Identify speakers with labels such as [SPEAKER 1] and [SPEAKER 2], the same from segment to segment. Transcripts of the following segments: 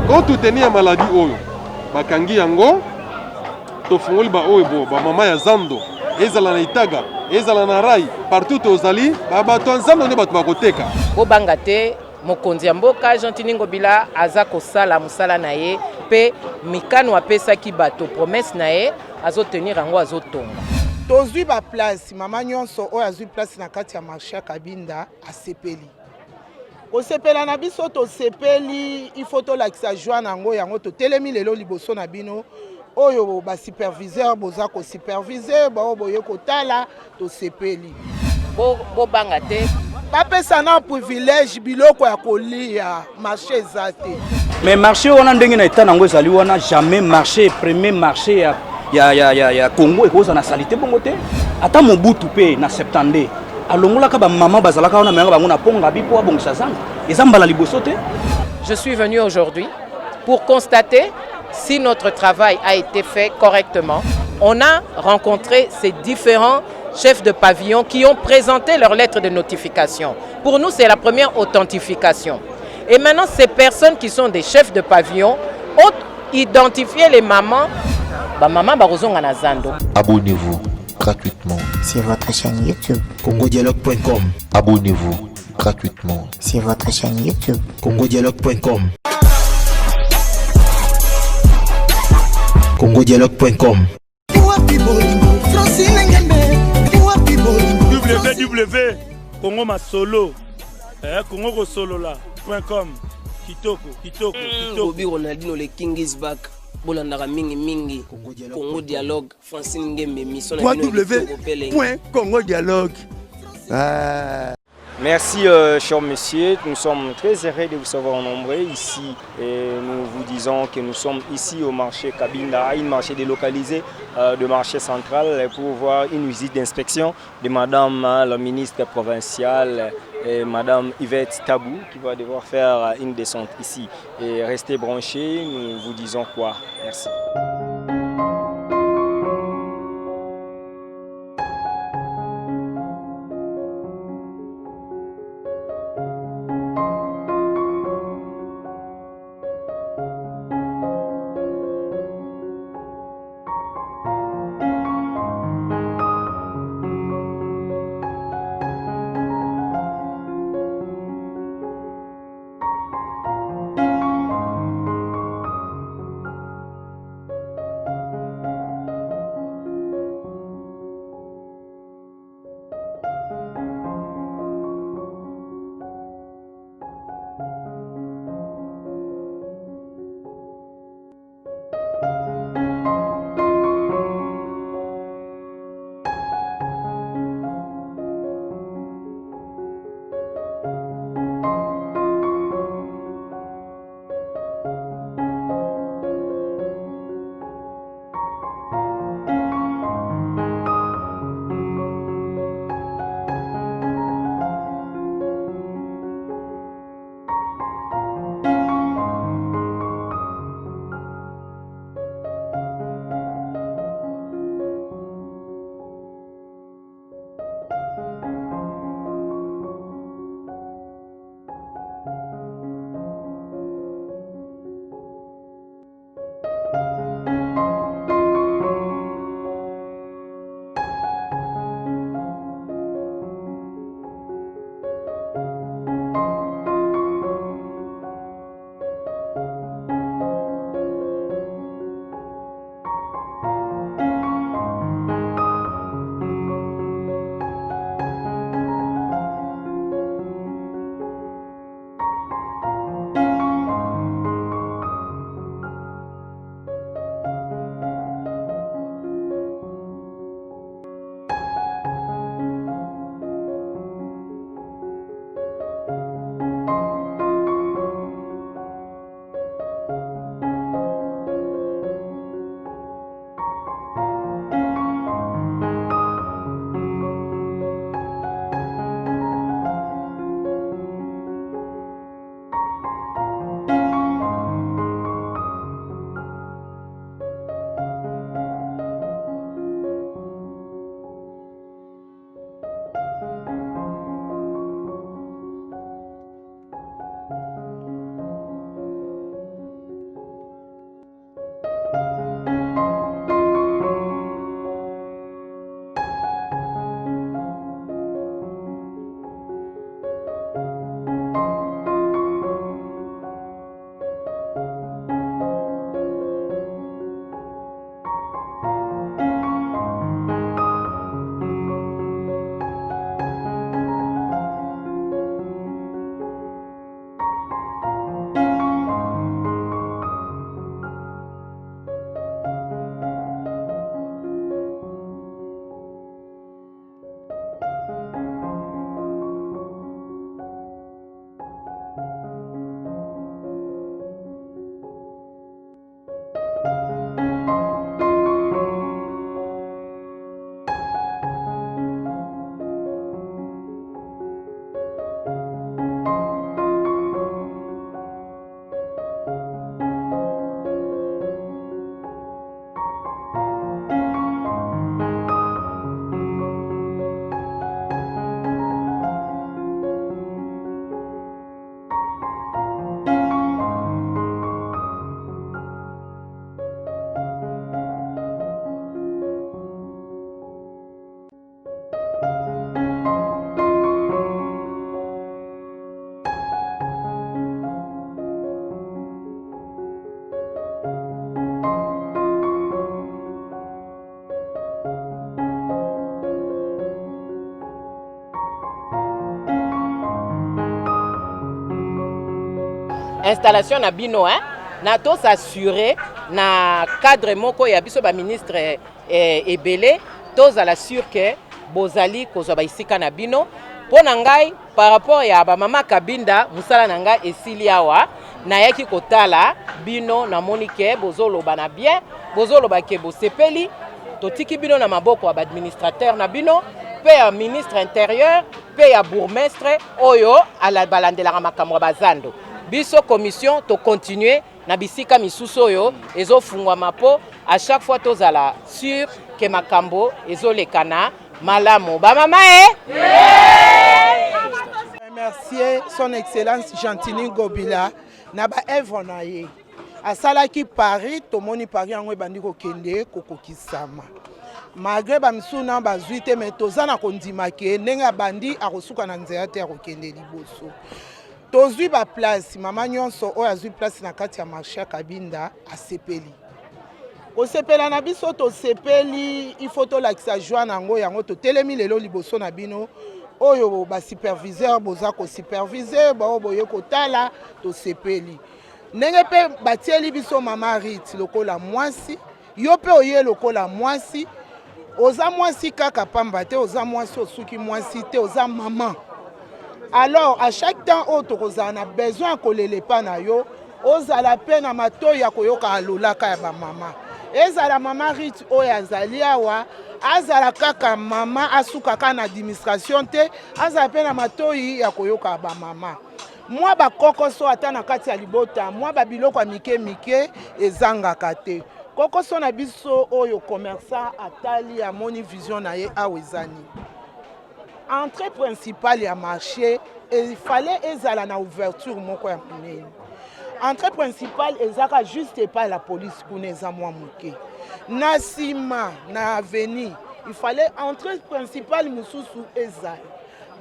[SPEAKER 1] to soutenir maladie oyo bakangi yango tofungoli ba oyo bo ba mama ya zando ezala na itaga ezala na rai partout ozali bato nzando ne bato bakoteka
[SPEAKER 2] bobanga te mokonzi ya mboka Jean Tini Ngobila aza kosala musala na ye pe mikano apesaki bato promesse na ye azotenir yango azotonga
[SPEAKER 3] tozwi ba place mama nyonso oyo azwi place na kati ya marché ya Kabinda asepeli kosepela na biso tosepeli il faut tolakisa joie nango yango totelemi lelo liboso na bino oyo ba superviseur boza ko superviser ba boye kotala tosepeli
[SPEAKER 2] bobanga te
[SPEAKER 3] bapesa na privilège biloko ya kolia marché ezate
[SPEAKER 4] mais marché wana ndenge na état nango ezali wana jamais marché premier marché ya Congo ekoza na salité bongo te ata Mobutu pe na 70 alongolaka ba mama bazalaka wana menga bango na ponga bipo abongisa zanga ezambala liboso te.
[SPEAKER 2] Je suis venu aujourd'hui pour constater si notre travail a été fait correctement. On a rencontré ces différents chefs de pavillon qui ont présenté leur lettre de notification. Pour nous, c'est la première authentification. Et maintenant, ces personnes qui sont des chefs de pavillon ont identifié les mamans.
[SPEAKER 5] Abonnez-vous gratuitement
[SPEAKER 6] sur votre chaîne YouTube
[SPEAKER 5] congodialogue.com. Abonnez-vous gratuitement
[SPEAKER 6] sur votre chaîne YouTube
[SPEAKER 5] congodialogue.com. congodialogue.com.
[SPEAKER 7] www Congo Masolo Congo Solo là.com. Kitoko
[SPEAKER 8] Bobby Ronaldinho le King is back. Bolandaka mingi Congo Dialogue Francine Ngembe mission
[SPEAKER 5] www.congodialogue.
[SPEAKER 9] Merci, cher monsieur. Nous sommes très heureux de vous savoir nombreux ici. Et nous vous disons que nous sommes ici au marché Kabinda, un marché délocalisé de marché central pour voir une visite d'inspection de madame la ministre provinciale, madame Yvette Tabou, qui va devoir faire une descente ici. Et restez branchés, nous vous disons quoi. Merci.
[SPEAKER 2] installation na bino na to s'assurer na cadre moko ya biso ba ministre ebele to za la sûr que bozali kozwa ba isika na bino pona ngai par rapport ya ba mama Kabinda musala na ngai esili awa na yaki kotala bino na monike bozoloba na bien bozoloba ke bosepeli totiki bino na maboko ya administrateur na bino pe ya ministre intérieur pe ya bourgmestre oyo ala balandelaka makambo ya bazando biso commission to continuer na bisika misusu oyo ezofungwama po à chaque fois tozala sûr que makambo ezolekana malamu ba mama
[SPEAKER 3] remercier son excellence Gentini Ngobila na ba œuvre na ye asalaki Paris tomoni Paris yango ebandi kokende kokokisama malgré bamisuna bazwi te mais toza na kondima ke ndenge abandi akosuka na nzela te akokende liboso tozwi ba place mama nyonso oyo azwi place na kati ya marché Kabinda asepeli kosepela na biso tosepeli il faut tolakisa joie nango yango totelemi lelo liboso na bino oyo ba superviseur boza ko superviser bao boye kotala tosepeli ndenge pe batieli biso mama Rit lokola mwasi yo pe oye lokola mwasi oza mwasi kaka pamba te oza mwasi osuki mwasi te oza maman alors à chaque temps autre oza na besoin kolele pa na yo ozala pe na matoyi ya koyoka alolaka ya ba mama ezala mama Rit oyo azali awa azala kaka mama asukaka na administration te azala pe na matoyi ya koyoka ba mama mwa bakokoso ata na kati ya libota mwa babiloko ya mike ezangaka te kokoso na biso oyo commerçant atali amoni vision na ye awa ezani entrée principale ya marché il fallait ezala na ouverture moko ya monene entrée principale ezaka juste pas la police kuna eza mwa moke na nsima na avenue il fallait entrée principale mosusu ezala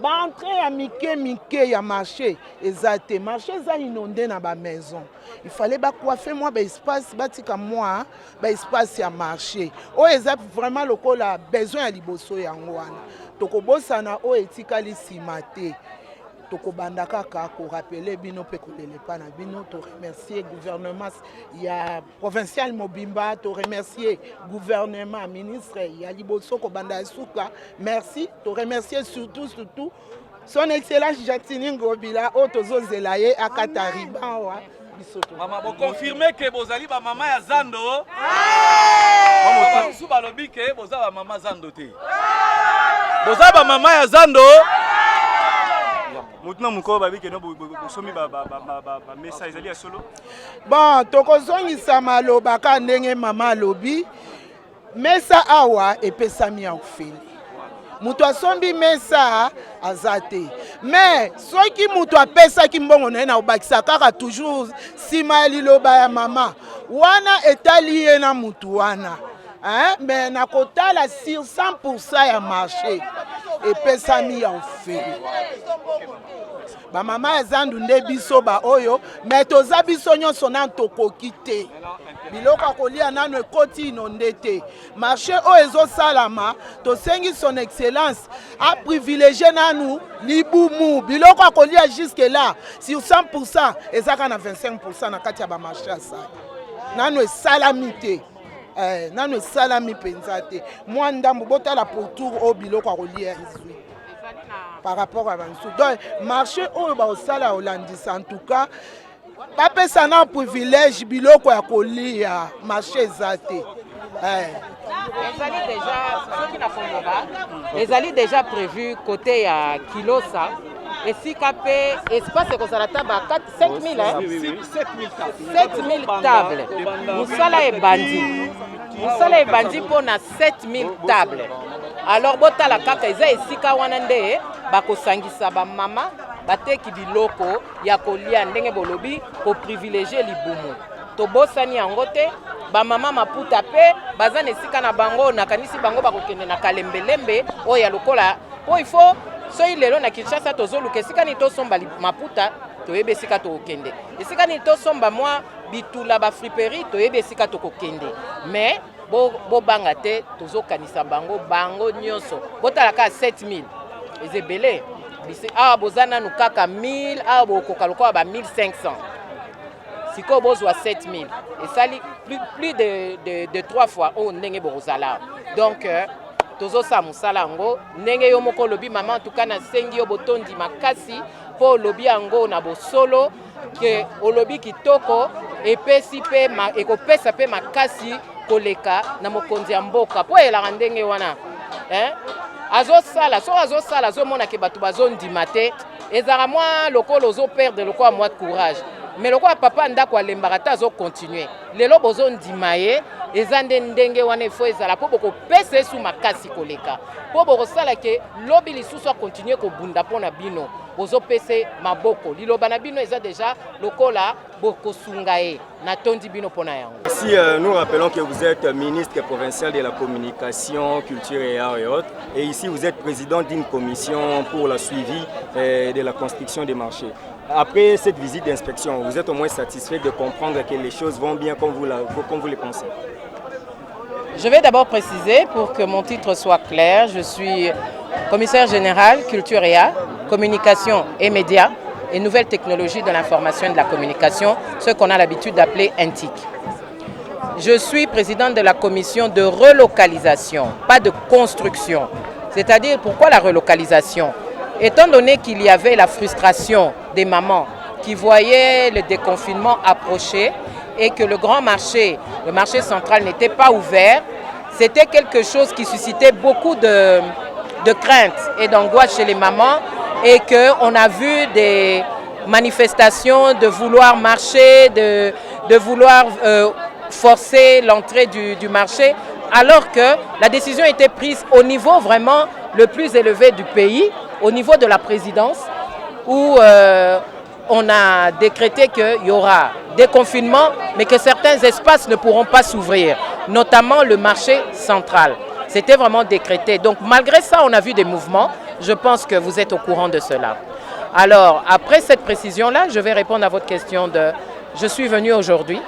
[SPEAKER 3] Bantre ya mike ya marché ezate marché eza inondé na ba maison il fallait ba coiffer moi ba espace batika moi ba espace ya marché o eza vraiment lokola besoin ya liboso yango wana tokobosana o etikali simate tokobanda kaka ko rappeler bino pe kolele pa na bino to remercier gouvernement ya provincial Mobimba to remercier gouvernement ministre ya liboso ko banda suka merci to remercier surtout son excellence Gentini Ngobila o tozozela ye akata riban wa bisoto
[SPEAKER 4] mama bo confirmer que bozali ba mama ya Zando mama su balobi ke bozaba mama Zando te bozaba mama ya Zando
[SPEAKER 3] bon tokozongisa maloba ka ndenge mama alobi mesa awa epesami ya ofele mutu asombi mesa azate mais soki mutu apesaki mbongo na ye na obakisa kaka toujours nsima ya liloba ya mama wana etali ye na mutu wana mais nakotala sur 100% ya marché epesami ya ofele ba mama ya Zandu nde biso ba oyo mais toza biso nyonso na tokoki te biloko akolia nano ekoti inonde te marché oyo ezosalama tosengi son excellence a privilégié nanu libumu biloko akolia jusque là sur 100% ezaka na 25% na kati ya ba marché asala nano esalami te nano esalami penza te mwa ndambu botala pourtour o biloko akolia ezwi par rapport à Bansou. Donc, marché où va au salaire hollandais en tout cas, pas personne un privilège biloko ya kolia marché zate.
[SPEAKER 2] Les alliés déjà prévu côté à Kilosa et si capé espace que ça la table à 7000 7000 tables. Moussala est bandit. Moussala est bandit pour na 7000 tables. Alors bota la kaka eza esika wana nde bakosangisa ba mama bateki biloko ya kolia ndenge bolobi ko privilégier libumu to bosani yango te ba mama maputa pe bazana esika na bango na kanisi bango bakokende na kalembelembe oya lokola po il faut so ilelo na Kinshasa tozoluka esika ni tosomba maputa toyebe esika tokende esika ni tosomba mwa bitula ba friperie toyebe esika tokokende mais bo banga te tozokanisa bango bango nyonso botalaka 7000 ezebele bise bozana nukaka 1000 bokoka lokola ba 1500 sikoyo bozwa 7000 esali plus de 3 fois oyo ndenge bokozala. Donc tozosala mosala yango ndenge yo moko olobi mama en tout cas nasengi yo botondi makasi mpo olobi yango na bosolo ke olobi kitoko epesi mpe ekopesa mpe makasi koleka na mokonzi ya mboka mpo elaka ndenge wana azosala so azosala azomona ke bato bazondima te ezalaka mwa lokolo ozoperdre lokola mwa de courage mais lokola papa ndako alembaka te azocontinue lelo bozondima ye eza nde ndenge wana efo ezala mpo bokopesa esu makasi koleka mpo bokosala ke lobi lisusu akontinue kobunda mpo na bino bozopesa maboko liloba na bino eza deja lokola bokosunga ye natondi bino mpo na yango.
[SPEAKER 9] Ici, nous rappelons que vous êtes ministre provincial de la communication, culture et arts et autres. Et ici, vous êtes président d'une commission pour le suivi de la construction des marchés. Après cette visite d'inspection, vous êtes au moins satisfait de comprendre que les choses vont bien comme vous les pensez?
[SPEAKER 2] Je vais d'abord préciser pour que mon titre soit clair. Je suis commissaire général culture et arts, communication et médias et nouvelles technologies de l'information et de la communication, ce qu'on a l'habitude d'appeler NTIC. Je suis présidente de la commission de relocalisation, pas de construction. C'est-à-dire, pourquoi la relocalisation? Étant donné qu'il y avait la frustration des mamans qui voyaient le déconfinement approcher et que le grand marché, le marché central n'était pas ouvert, c'était quelque chose qui suscitait beaucoup de crainte et d'angoisse chez les mamans et qu'on a vu des manifestations de vouloir marcher, de vouloir forcer l'entrée du marché, alors que la décision était prise au niveau vraiment le plus élevé du pays, au niveau de la présidence, où on a décrété qu'il y aura des confinements, mais que certains espaces ne pourront pas s'ouvrir, notamment le marché central. C'était vraiment décrété. Donc malgré ça, on a vu des mouvements. Je pense que vous êtes au courant de cela. Alors, après cette précision-là, je vais répondre à votre question de... Je suis venu aujourd'hui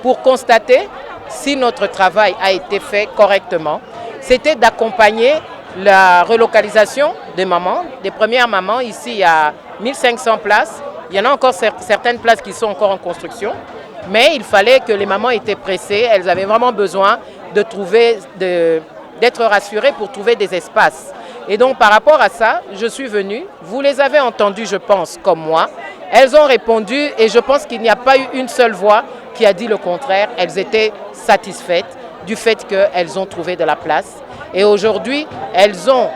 [SPEAKER 2] pour constater si notre travail a été fait correctement. C'était d'accompagner la relocalisation des mamans, des premières mamans. Ici, il y a 1500 places. Il y en a encore certaines places qui sont encore en construction. Mais il fallait que les mamans étaient pressées. Elles avaient vraiment besoin de trouver, d'être rassurées pour trouver des espaces. Et donc, par rapport à ça, je suis venue. Vous les avez entendues, je pense, comme moi. Elles ont répondu et je pense qu'il n'y a pas eu une seule voix qui a dit le contraire. Elles étaient satisfaites du fait qu'elles ont trouvé de la place. Et aujourd'hui, elles sont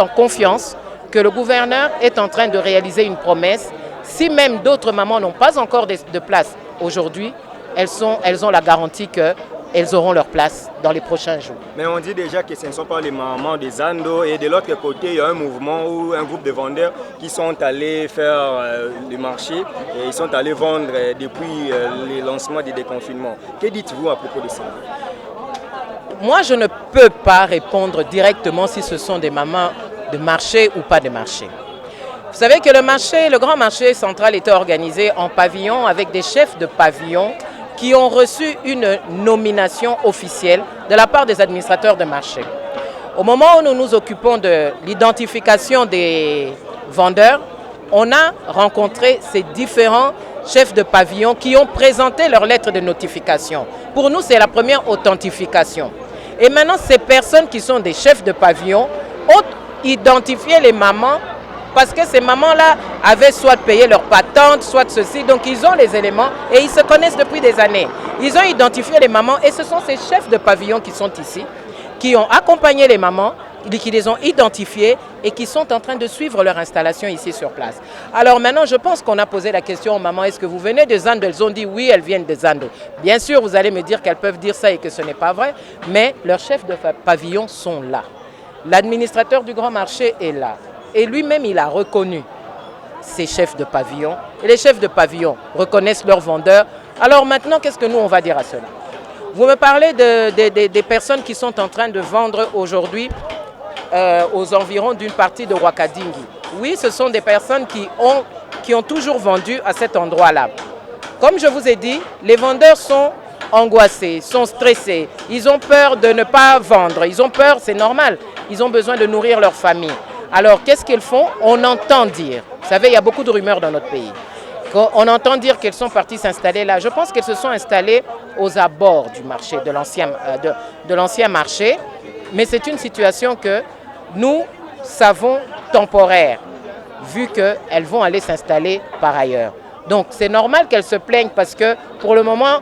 [SPEAKER 2] en confiance que le gouverneur est en train de réaliser une promesse. Si même d'autres mamans n'ont pas encore de place aujourd'hui, elles ont la garantie qu'elles auront leur place dans les prochains jours.
[SPEAKER 9] Mais on dit déjà que ce ne sont pas les mamans des Zando et de l'autre côté, il y a un mouvement ou un groupe de vendeurs qui sont allés faire le marché et ils sont allés vendre depuis le lancement du déconfinement. Que dites-vous à propos de ça?
[SPEAKER 2] Moi, je ne peux pas répondre directement si ce sont des mamans de marché ou pas de marché. Vous savez que le grand marché central était organisé en pavillon avec des chefs de pavillon qui ont reçu une nomination officielle de la part des administrateurs de marché. Au moment où nous nous occupons de l'identification des vendeurs, on a rencontré ces différents chefs de pavillon qui ont présenté leur lettre de notification. Pour nous, c'est la première authentification. Et maintenant, ces personnes qui sont des chefs de pavillon ont identifié les mamans parce que ces mamans-là avaient soit payé leur patente, soit ceci. Donc, ils ont les éléments et ils se connaissent depuis des années. Ils ont identifié les mamans et ce sont ces chefs de pavillon qui sont ici, qui ont accompagné les mamans, qui les ont identifiées et qui sont en train de suivre leur installation ici sur place. Alors maintenant, je pense qu'on a posé la question aux mamans, est-ce que vous venez de Zando? Elles ont dit oui, elles viennent de Zando. Bien sûr, vous allez me dire qu'elles peuvent dire ça et que ce n'est pas vrai, mais leurs chefs de pavillon sont là. L'administrateur du grand marché est là. Et lui-même, il a reconnu ces chefs de pavillon. Et les chefs de pavillon reconnaissent leurs vendeurs. Alors maintenant, qu'est-ce que nous, on va dire à cela? Vous me parlez des personnes qui sont en train de vendre aujourd'hui aux environs d'une partie de Wakadingi. Oui, ce sont des personnes qui ont toujours vendu à cet endroit-là. Comme je vous ai dit, les vendeurs sont angoissés, sont stressés. Ils ont peur de ne pas vendre. Ils ont peur, c'est normal. Ils ont besoin de nourrir leur famille. Alors, qu'est-ce qu'ils font? On entend dire, vous savez, il y a beaucoup de rumeurs dans notre pays, On entend dire qu'elles sont parties s'installer là. Je pense qu'elles se sont installées aux abords du marché, de l'ancien marché. Mais c'est une situation que nous savons temporaire, vu qu'elles vont aller s'installer par ailleurs. Donc c'est normal qu'elles se plaignent parce que pour le moment,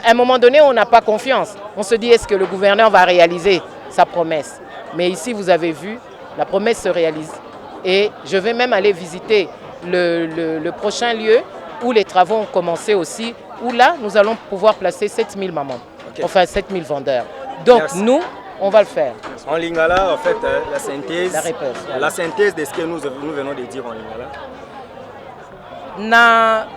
[SPEAKER 2] à un moment donné, on n'a pas confiance. On se dit, est-ce que le gouverneur va réaliser sa promesse? Mais ici, vous avez vu, la promesse se réalise. Et je vais même aller visiter le prochain lieu où les travaux ont commencé aussi, où là, nous allons pouvoir placer 7000 mamans, enfin 7000 vendeurs. Donc nous, on va le faire.
[SPEAKER 9] En lingala, en fait, la synthèse,
[SPEAKER 2] la
[SPEAKER 9] synthèse de ce que nous venons de dire en lingala.
[SPEAKER 2] Na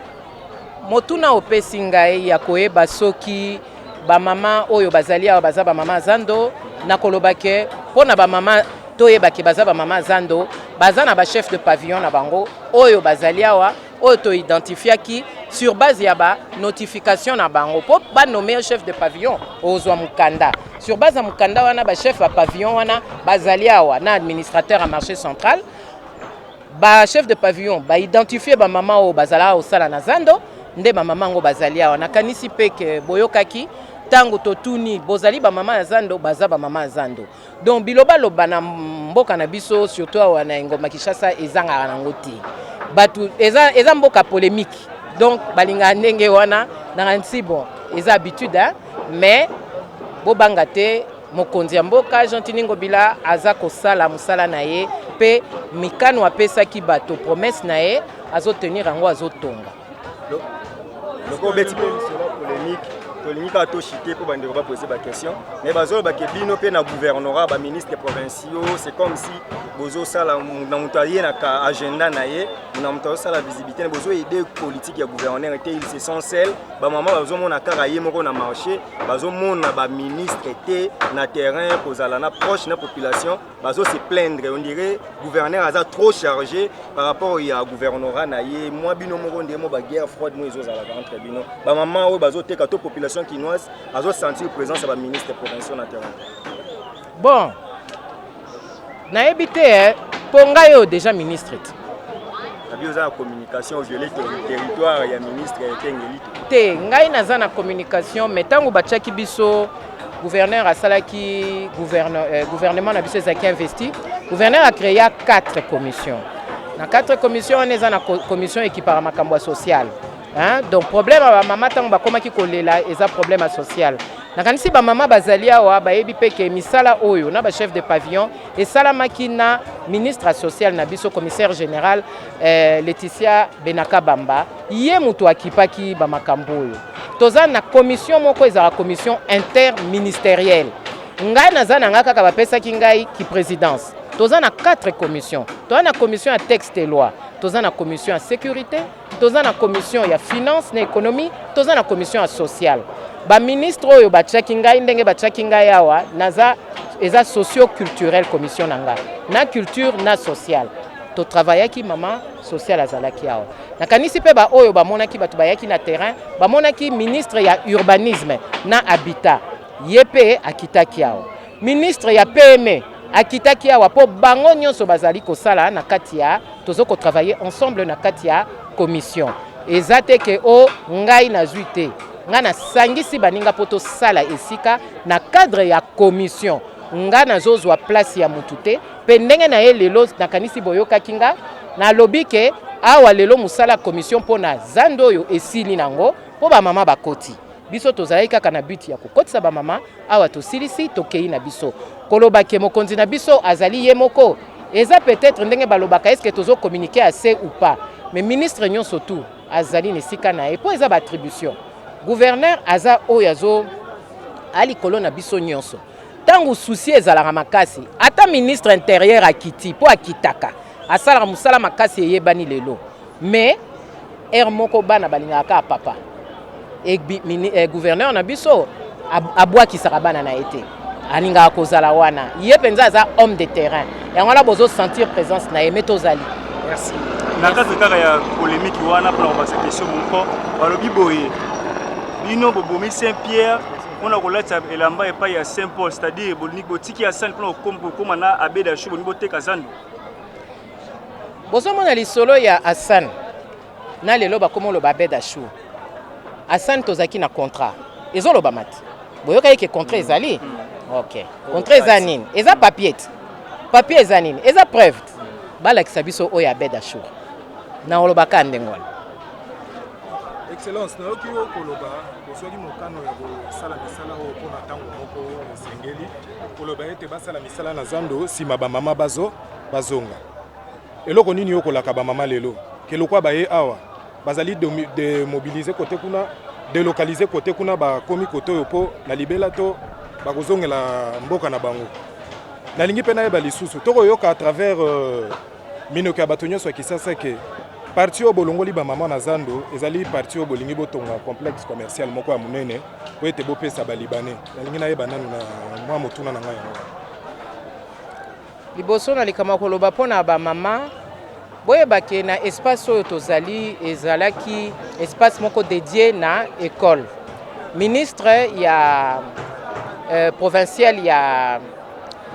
[SPEAKER 2] motuna opesi ngai ya koyeba soki bamama oyo bazali awa baza bamama zando nakoloba ke mpona bamama toyeba ke baza bamama zando baza na bachef de pavillon na bango oyo bazali awa oyo toidentifiaki sur base ya banotification na bango mpo banome chef de pavillon ozwa mokanda sur base ya mokanda wana bachef ya pavillon wana bazali awa na administrateur ya marché central chef de pavillon identifier bamama oyo bazala osala na zando nde bamama ngo bazali awa nakanisi mpe ke boyokaki tango totuni bozali bamama ya zando baza bamama ya zando donc bilobaloba na mboka na biso surtout awa na Ngoma Kinshasa ezangaka nango te batu eza mboka polémique donc balinga ndenge wana nakanisi bon eza habitude mais bobanga te mokonzi ya mboka Jean-Tini Ngobila aza kosala mosala na ye mpe mikano apesaki bato promesse na ye azotenir yango azotonga.
[SPEAKER 9] Loko beti pe cela polémique tolinga to chité pour bande va poser ba question mais bazo ba kebino pe na gouvernorat ba ministres provinciaux c'est comme si bozo sala na mutaye na ka agenda na ye na mutaye sala visibilité bozo aider politique ya gouverneur était ils se sont seuls ba maman bazo mona kaka ye moko na marché bazo mona ba ministre était na terrain kozala na proche na population bazo se plaindre on dirait gouverneur a trop chargé par rapport ya gouvernorat na ye moi bino moko ndemo ba guerre froide moi ezo zala entre bino ba maman o bazo teka to population quinoise a senti la présence de la ministre provincial na terrain.
[SPEAKER 2] Bon, na ebité ponga yo déjà ministre.
[SPEAKER 9] La communication violer territoire ya ministre Kengeli.
[SPEAKER 2] Te ngai naza na communication mais tango bachaki biso gouverneur asalaki gouvernement na biso ezaki investi. Gouverneur a créé 4 commissions. Na 4 commissions on est na commission équipement makambo social. Hein? Donc problème à maman tant bakoma ki kolela eza problème social. Nakanisi ba mama bazali awa ba yebi peke misala oyo na ba chef de pavillon et salamaki na ministre social na biso commissaire général Laetitia Benaka Bamba ye mutu akipaki ba makambo oyo. Toza na commission moko ezala commission interministérielle. Ngai naza na ngaka ka bapesa ki ngai ki présidence. Toza na 4 commissions. Toza na commission à texte et loi. Toza na commission à sécurité, toza na commission ya finance na économie, toza na commission à sociale. Ba ministre oyo ba tchaki ngai ndenge ba tchaki ngai awa naza eza socio-culturel commission nanga. Na culture na sociale. To travaillaki mama social azalaki awa. Nakanisi pe ba oyo ba monaki batu bayaki na terrain, ba monaki ministre ya urbanisme na habitat. Yepe akitaki awa. Ministre ya PME akitaki awa po bango nyonso bazali kosala na katia tozoko travailler ensemble na katia commission ezate ke o ngai na zuite ngana sangisi baninga poto sala esika na cadre ya commission ngana zozwa place ya mutute pe ndenge na ye lelo nakanisi boyoka kinga na lobike awa lelo musala commission pona zando yo esili nango po ba mama bakoti biso tozali kaka na but ya kokotisa ba mama awa tosilisi tokei na biso koloba ke mokonzi na biso azali ye moko eza peut-être ndenge balobaka est-ce que tozo communiquer assez ou pas mais ministre nyonso tout azali nesika na po eza ba attribution gouverneur aza oyazo ali kolona biso nyonso tangu souci ezalaka makasi ata ministre intérieur akiti po akitaka asala musala makasi eyebani lelo mais moko bana balingaka papa et gouverneur na biso abwakisaka bana na été aninga kozala wana ye penza aza homme de terrain et on a besoin sentir présence na yemeto zali.
[SPEAKER 10] Merci. Na kati kaka ya polémique wana pour la question moko balobi boye bino bobomi Saint-Pierre on a kolata elamba epa ya Saint-Paul c'est-à-dire bolini botiki ya Saint pour comme na abeda shu boni boteka zando
[SPEAKER 2] bozo mona lisolo ya Hassan na lelo bakoma loba bed achour asani tozalaki na contrat ezoloba mati boyoka yeke contrat ezali ok contrat eza nini eza papier eza nini eza preuve balakisa biso oyo ya bed achour na olobaka ndenge wana
[SPEAKER 11] Excellence, na yoki yo koloba boswaki mokano ya kosala misala oyo mpona ntango moko esengeli koloba ete basala misala na zando nsima bamama bazonga eloko nini yo kolaka bamama lelo kelokwa baye awa bazali demobilize kote kuna delocalize kote kuna bakomi kote oyo mpo na libela to bakozongela mboka na bango nalingi mpe nayeba lisusu tokoyoka à travers minoko ya bato nyonso ya kisasa ke parti oyo bolongoli bamama na zando ezali parti oyo bolingi botonga complexe commercial moko ya monene po ete bopesa balibanais nalingi nayeba nanu na mwa motuna na ngai yango
[SPEAKER 2] liboso nalikama koloba mpona bamama boyebake na espace oyo tozali ezalaki espace moko dédié na école ministre ya provincial ya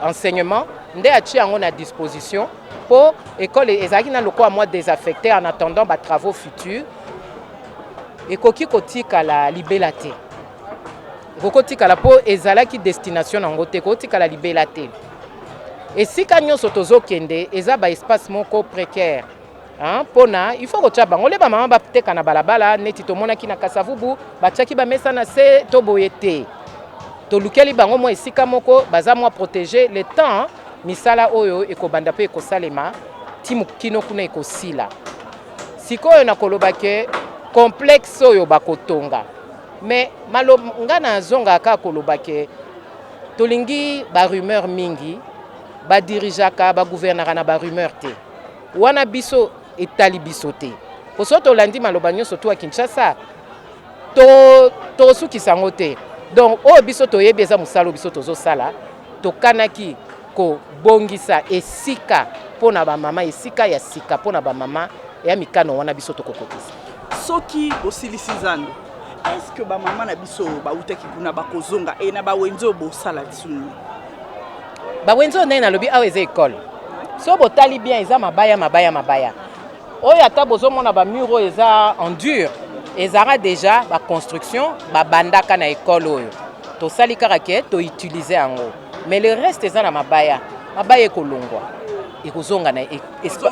[SPEAKER 2] enseignement nde atie yango na disposition pour école ezalaki na lokola moi désaffecté en attendant ba travaux futurs ekoki kotikala libela te ekokotikala po ezalaki destination nango te ekotikala libela te esika nyonso tozokende eza ba espace moko précaire pona il faut kotia bango le bamama bateka na balabala neti tomonaki na Kasavubu batiaki bamesa na se to boye te tolukeli bango mo esika moko baza mwa protéger le temps misala oyo ekobanda pe ekosalema timu kino kuna ekosila sikoyo na kolobake complexe oyo bakotonga mais malonga na zonga ka kolobake tolingi ba rumeur mingi ba dirigeaka ba gouverneur na ba rumeur te wana biso etali biso te poso tolandi maloba nyonso to a Kinshasa to suki sango te donc oyo biso toyebi eza musalo biso tozosala tokanaki ko bongisa esika pona ba mama esika ya sika pona ba mama ya mikano wana biso tokokotisa
[SPEAKER 12] soki osilisi zando est-ce que ba mama na biso ba utaki kuna bakozonga e na ba wenzo bo sala tsuni
[SPEAKER 2] ba wenzo nena lobi awe eza école so botali bien eza mabaya oyo ata bozomona ba muro eza en dur ezara déjà ba construction ba bandaka na école oyo to sali karake to utiliser yango mais le reste eza na mabaya ekolongwa ekozonga na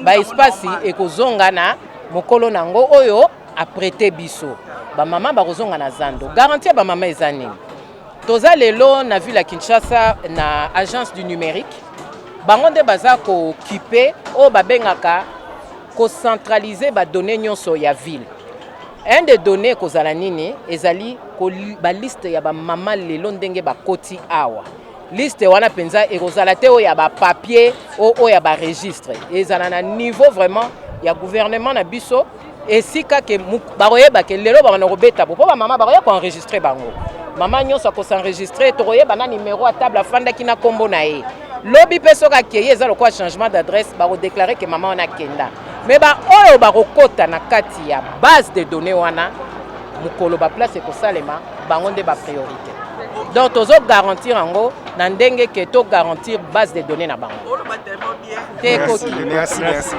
[SPEAKER 2] ba espace ekozonga na mokolo nango oyo aprete biso ba mama bakozonga na zando garantie ba mama eza nini toza lelo na ville ya Kinshasa na agence du numérique bango nde baza ko occuper o babengaka ko centraliser ba données nyonso ya ville un des données kozala nini ezali ko ba liste ya ba mama lelo ndenge bakoti awa liste wana penza ekozala te o ya ba papier o ya ba registre ezala na niveau vraiment ya gouvernement na biso esika ke baroyeba ke lelo ba nakobeta po ba mama baroya ko enregistrer bango mama nyonso ko s'enregistrer toyeba na numéro à table afanda kina kombo na ye lobi peso ka keye eza lokwa changement d'adresse ba déclarer que maman ona kenda mais ba oyo ba kokota na kati ya base de données wana mukolo ba place ko salema bango nde ba priorité donc tozo garantir ango na ndenge ke to garantir base de données na bango
[SPEAKER 9] merci.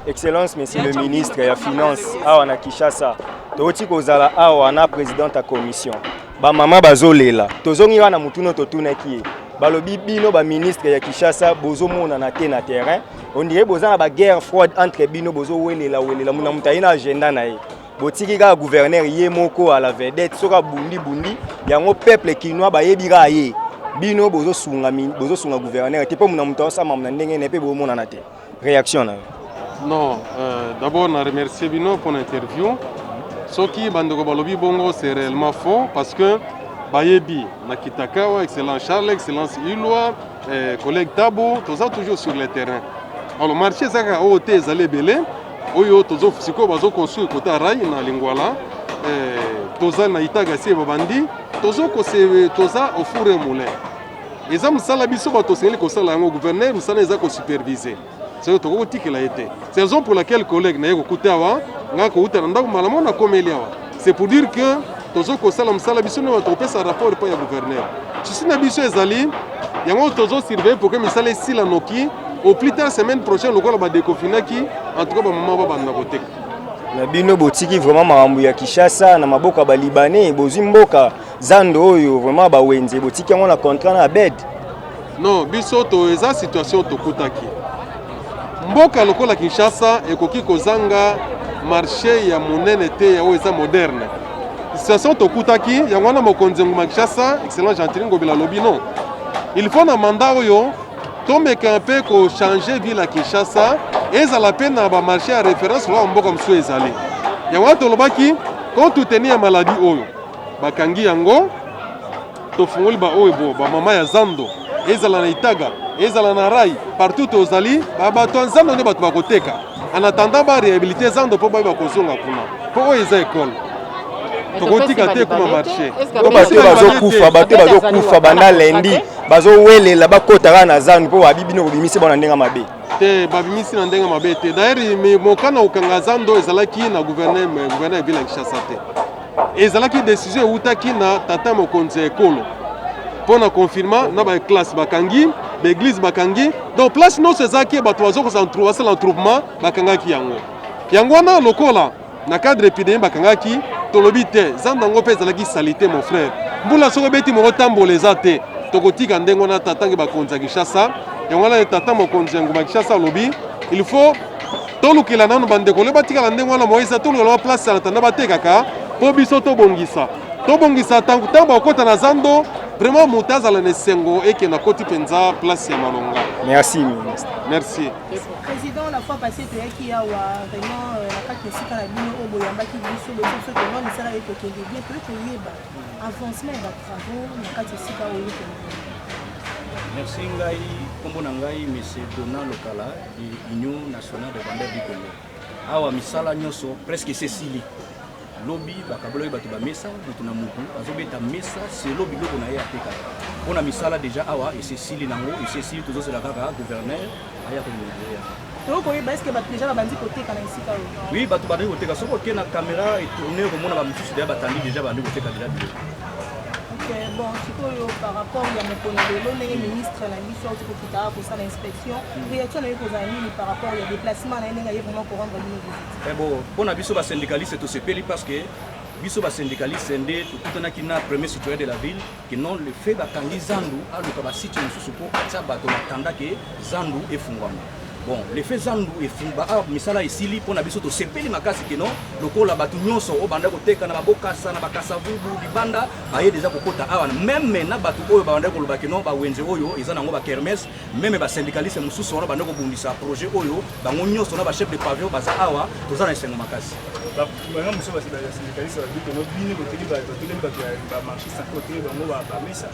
[SPEAKER 9] Excellence, monsieur le ministre ya finance awa na Kinshasa toti kozala awa na président ya commission ba mama bazolela tozongi wana mutuno totunaki balobi bino ba ministre ya Kinshasa bozomona na te na terrain on dirait bozana ba guerre froide entre bino bozo welela muna mutaina agenda na ye botiki ka gouverneur ye moko à la vedette soka bundi yango peuple kinois ba yebira ye bino bozosunga gouverneur te po muna mutosa mamna ndenge ne pe bomona na te réaction na
[SPEAKER 1] non d'abord on a remercié bino pour l'interview soki bandoko balobi bongo c'est réellement faux parce que bayebi na Kitakawa excellent Charles excellence Ilwa collègue Tabo toza toujours sur le terrain alors marché zaka OT ezali belé oyo tozo siko bazo construire côté rail na Lingwala toza na itaga sie babandi tozo au four et moulin eza musala biso bato sengeli kosala yango gouverneur musala eza ko superviser c'est to ko tikela été c'est raison pour laquelle collègue na yeko kutawa ngako uta ndako malamo na komeliawa c'est pour dire que tozo ko sala musala biso ne batopesa rapport pa ya gouverneur si na biso ezali yango tozo surveiller pour que misala sila noki au plus tard semaine prochaine lokola ba déconfinaki en tout cas ba maman ba banda koteka
[SPEAKER 9] Mais bino botiki vraiment makambo ya Kinshasa na maboka ba Libanais bozwi mboka zando oyo vraiment ba wenze botiki yango na contrat na bed.
[SPEAKER 1] Non, biso to eza situation tokutaki. Mboka lokola Kinshasa ekoki kozanga marché ya monene te ya oyo moderne. Situation tokutaki yango wana mokonzi nguma Kinshasa excellent Gentil Ngobila lobi non. Il faut na mandat oyo tomeka un peu ko changer ville à Kinshasa ezala pe na ba marché à référence lo mboka msu ezali. Yango tolobaki quand tu tenir maladie oyo bakangi yango tofungoli ba oyo bo ba mama ya Zando ezala na Itaga ezala na Rai partout ozali ba to Zando ne bato bakoteka en attendant ba réhabiliter Zando po ba kozonga kuna po eza école tokotika te kuma marché
[SPEAKER 9] ko bato bazokufa banda lendi bazowelela bakotaka na Zando po babibino kobimisi bona ndenga mabe
[SPEAKER 1] te babimisi na ndenga mabe te d'ailleurs mokana okanga Zando ezalaki na gouverneur ville ya Kinshasa te ezalaki décision eutaki na tata mokonzi ya ekolo pour na confirmer na ba classe bakangi ba église bakangi donc place no sezaki bato bazo ko se l'entroupement bakangaki yango wana lokola na cadre épidémie bakangaki tolobi te Zando ngo pe ezalaki salité mon frère mbula soko beti mo tambola eza te tokotika ndengo na tatangi bakonzi ya Kinshasa yango wana tata mokonzi nguma Kinshasa lobi il faut tolukila nanu bandeko le batika ndengo wana Moïse tolukila place na tanda batekaka po biso tobongisa tangu bakota na Zando vraiment mutaza la nesengo et qui na koti penza place ya Malonga.
[SPEAKER 9] Merci ministre.
[SPEAKER 1] Merci.
[SPEAKER 13] Président, la fois passée tu as qui a vraiment la carte sika na bino au boyamba qui biso le fait que non ça est que bien peut-être yeba avancement de travaux na carte sika au yeba.
[SPEAKER 4] Merci ngai kombo na ngai monsieur Donald Lokala de Union nationale de vendeurs du Congo. Awa misala nyoso presque Cécilie. Lobby bakabolo bato ba mesa butu na mutu azobeta mesa c'est lobby loko na ye ateka on a misala déjà awa et Cécilie nango et Cécilie toujours c'est la kaka gouverneur aya ko Nigeria
[SPEAKER 13] donc oui parce que bato déjà ba bandi côté kana isika
[SPEAKER 4] oui bato bandi koteka soko ke na caméra et tourner ko mona ba mutu déjà batandi déjà bandi koteka déjà
[SPEAKER 13] OK bon sikoyo par rapport ya mokonelo le ministre la mission ko kita ko ça l'inspection réaction na ko zani par rapport ya déplacement na ndenga ye vraiment ko rendre une visite
[SPEAKER 4] bon on a biso ba syndicaliste to sepeli parce que biso ba syndicaliste ndé tout na kina premier citoyen de la ville qui non le fait bakangi Zandu aluka ba site mususu ko atia bato batanda ke Zandu efungwama bon le fait Zandu efungba misala esili pona biso to sepeli makasi ke non lokola bato nyonso o banda ko teka na babokasa na bakasa vubu libanda baye déjà kokota awa même na bato oyo banda ko loba ke non ba wenze oyo eza nango ba kermesse même ba syndicaliste mususu wana banda ko bundisa projet oyo bango nyonso na ba chef de pavillon baza awa toza na esengo makasi
[SPEAKER 10] banga muso ba syndicaliste ba bito no bini ko teli ba marché sans côté bango ba mesa.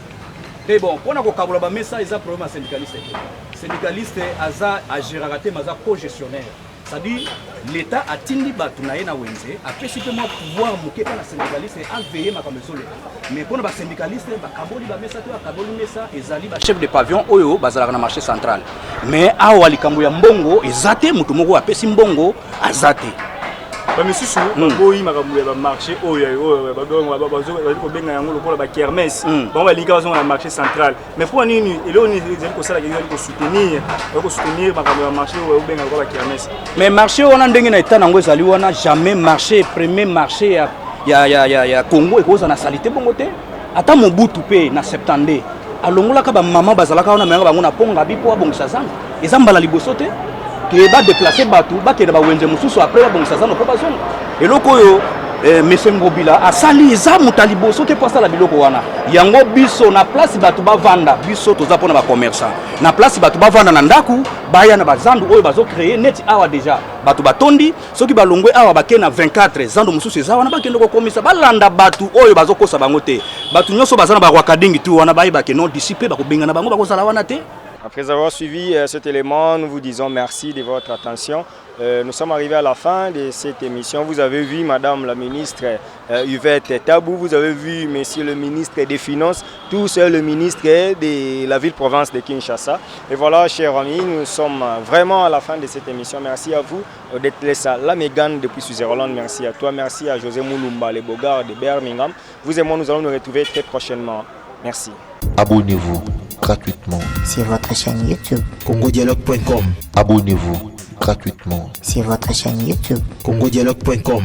[SPEAKER 4] Mais bon, pour nous kabola ba mesa eza problème syndicaliste. Syndicaliste aza agiraka te maza co-gestionnaire. C'est-à-dire l'état a tindi batu na ye na wenze après si que moi pouvoir moké pa na syndicaliste a veiller makambo solo. Mais pour ba syndicaliste ba kaboli ba mesa to kaboli mesa ezali ba chef de pavillon oyo bazalaka na marché central. Mais awa likambo ya mbongo ezate mutu moko apesi mbongo azate.
[SPEAKER 10] Ba misusu boyi makambo ya ba marché oyo ba benga yango lokola ba kermesse ba balinga bazonga na marché central mais pour nini elo ni ezali ko sala ko soutenir makambo ya marché oyo benga lokola ba kermesse
[SPEAKER 4] mais marché wana ndenge na état nango ezali wana jamais marché premier marché ya Congo ekoza na salité bongo te ata mobutu pe na 70 alongola ka ba mama bazalaka wana menga bango na ponga bipo abongisa zanga ezambala liboso te qui va déplacer Batu, qui va wenze mususu après bon ça no pas zone et loko yo monsieur Ngobila a sali za mutalibo sote pas ça la biloko wana yango biso na place Batu ba vanda biso toza pona ba commerçant na place Batu ba vanda na ndaku baya na bazandu oyo bazo créer net awa déjà Batu batondi soki balongwe awa ba na 24 zandu mususu za wana ba kendo ko komisa balanda Batu oyo bazo kosa bango te Batu nyoso bazana ba kwakadingi tu wana bayi ba ke non dissipé ba ko benga na bango ba ko sala wana te.
[SPEAKER 9] Après avoir suivi cet élément, nous vous disons merci de votre attention. Nous sommes arrivés à la fin de cette émission. Vous avez vu Madame la ministre Yvette Tabou, vous avez vu Monsieur le ministre des Finances, tout seul le ministre de la ville-province de Kinshasa. Et voilà, chers amis, nous sommes vraiment à la fin de cette émission. Merci à vous d'être laissé la Mégane depuis Switzerland. Merci à toi, merci à José Moulumba, les Bogards de Birmingham. Vous et moi, nous allons nous retrouver très prochainement. Merci.
[SPEAKER 5] Abonnez-vous gratuitement
[SPEAKER 6] sur votre chaîne YouTube
[SPEAKER 5] congodialogue.com. Abonnez-vous gratuitement
[SPEAKER 6] sur votre chaîne YouTube.
[SPEAKER 5] congodialogue.com